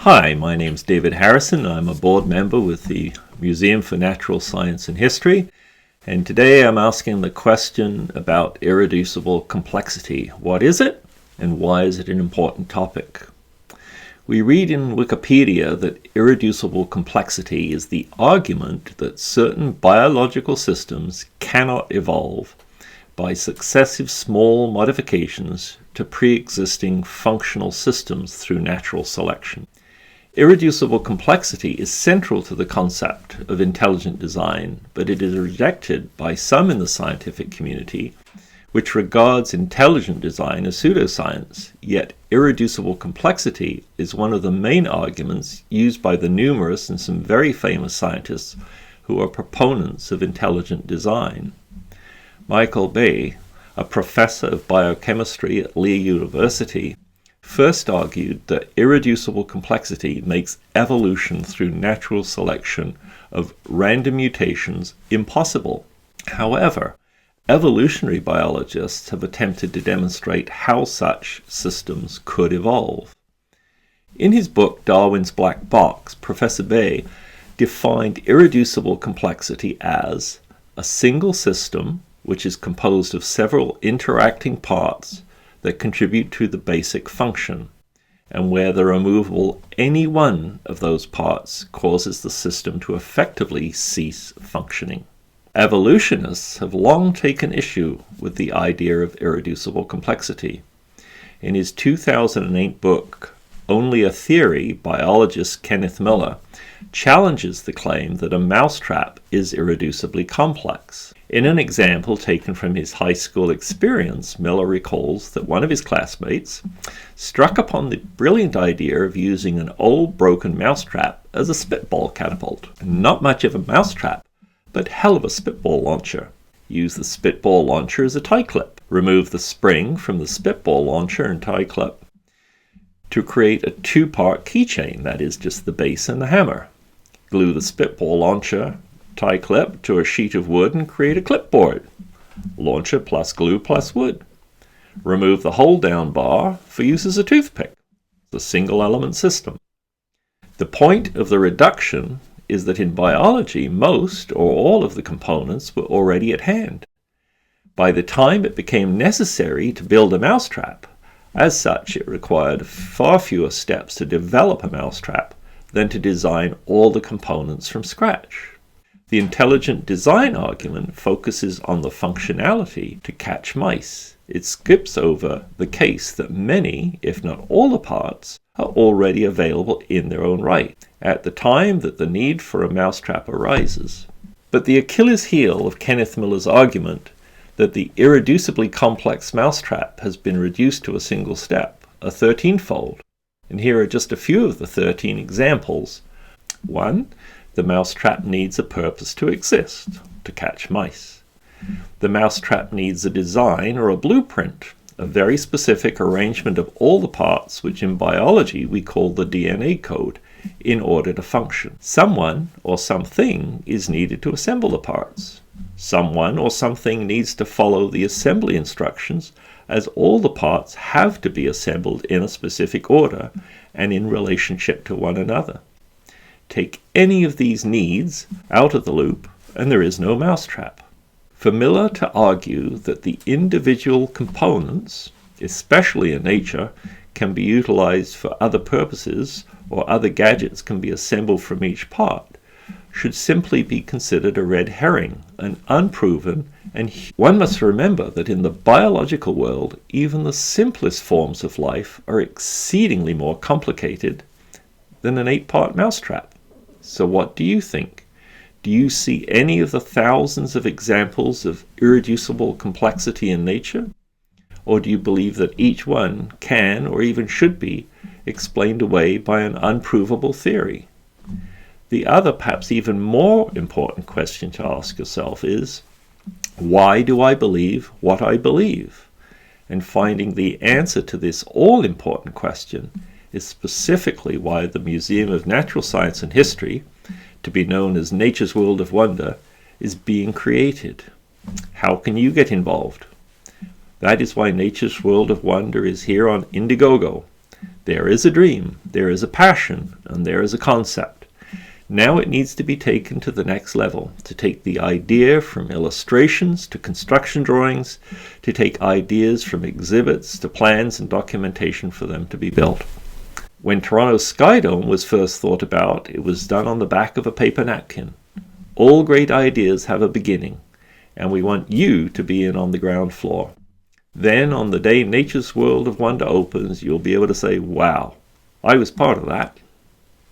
Hi, my name's David Harrison. I'm a board member with the Museum for Natural Science and History, and today I'm asking the question about irreducible complexity. What is it, and why is it an important topic? We read in Wikipedia that irreducible complexity is the argument that certain biological systems cannot evolve by successive small modifications to pre-existing functional systems through natural selection. Irreducible complexity is central to the concept of intelligent design, but it is rejected by some in the scientific community, which regards intelligent design as pseudoscience. Yet irreducible complexity is one of the main arguments used by the numerous and some very famous scientists who are proponents of intelligent design. Michael Bay, a professor of biochemistry at Lee University, first argued that irreducible complexity makes evolution through natural selection of random mutations impossible. However, evolutionary biologists have attempted to demonstrate how such systems could evolve. In his book Darwin's Black Box, Professor Bay defined irreducible complexity as a single system which is composed of several interacting parts that contribute to the basic function, and where the removal any one of those parts causes the system to effectively cease functioning. Evolutionists have long taken issue with the idea of irreducible complexity. In his 2008 book, Only a Theory, biologist Kenneth Miller challenges the claim that a mousetrap is irreducibly complex. In an example taken from his high school experience, Miller recalls that one of his classmates struck upon the brilliant idea of using an old broken mousetrap as a spitball catapult. Not much of a mousetrap, but hell of a spitball launcher. Use the spitball launcher as a tie clip. Remove the spring from the spitball launcher and tie clip to create a two-part keychain, that is, just the base and the hammer. Glue the spitball launcher tie clip to a sheet of wood and create a clipboard. Launcher plus glue plus wood. Remove the hold down bar for use as a toothpick. The single element system. The point of the reduction is that in biology, most or all of the components were already at hand. By the time it became necessary to build a mousetrap, as such, it required far fewer steps to develop a mousetrap than to design all the components from scratch. The intelligent design argument focuses on the functionality to catch mice. It skips over the case that many, if not all the parts, are already available in their own right at the time that the need for a mousetrap arises. But the Achilles heel of Kenneth Miller's argument that the irreducibly complex mousetrap has been reduced to a single step, a 13-fold. And here are just a few of the 13 examples. 1. The mousetrap needs a purpose to exist, to catch mice. The mousetrap needs a design or a blueprint, a very specific arrangement of all the parts which in biology we call the DNA code, in order to function. Someone or something is needed to assemble the parts. Someone or something needs to follow the assembly instructions, as all the parts have to be assembled in a specific order and in relationship to one another. Take any of these needs out of the loop, and there is no mousetrap. For Miller to argue that the individual components, especially in nature, can be utilized for other purposes, or other gadgets can be assembled from each part, should simply be considered a red herring, an unproven, and one must remember that in the biological world, even the simplest forms of life are exceedingly more complicated than an 8-part mousetrap. So what do you think? Do you see any of the thousands of examples of irreducible complexity in nature? Or do you believe that each one can, or even should be, explained away by an unprovable theory? The other, perhaps even more important question to ask yourself is, why do I believe what I believe? And finding the answer to this all-important question is specifically why the Museum of Natural Science and History, to be known as Nature's World of Wonder, is being created. How can you get involved? That is why Nature's World of Wonder is here on Indiegogo. There is a dream, there is a passion, and there is a concept. Now it needs to be taken to the next level, to take the idea from illustrations to construction drawings, to take ideas from exhibits to plans and documentation for them to be built. When Toronto's Sky Dome was first thought about, it was done on the back of a paper napkin. All great ideas have a beginning, and we want you to be in on the ground floor. Then, on the day Nature's World of Wonder opens, you'll be able to say, wow, I was part of that.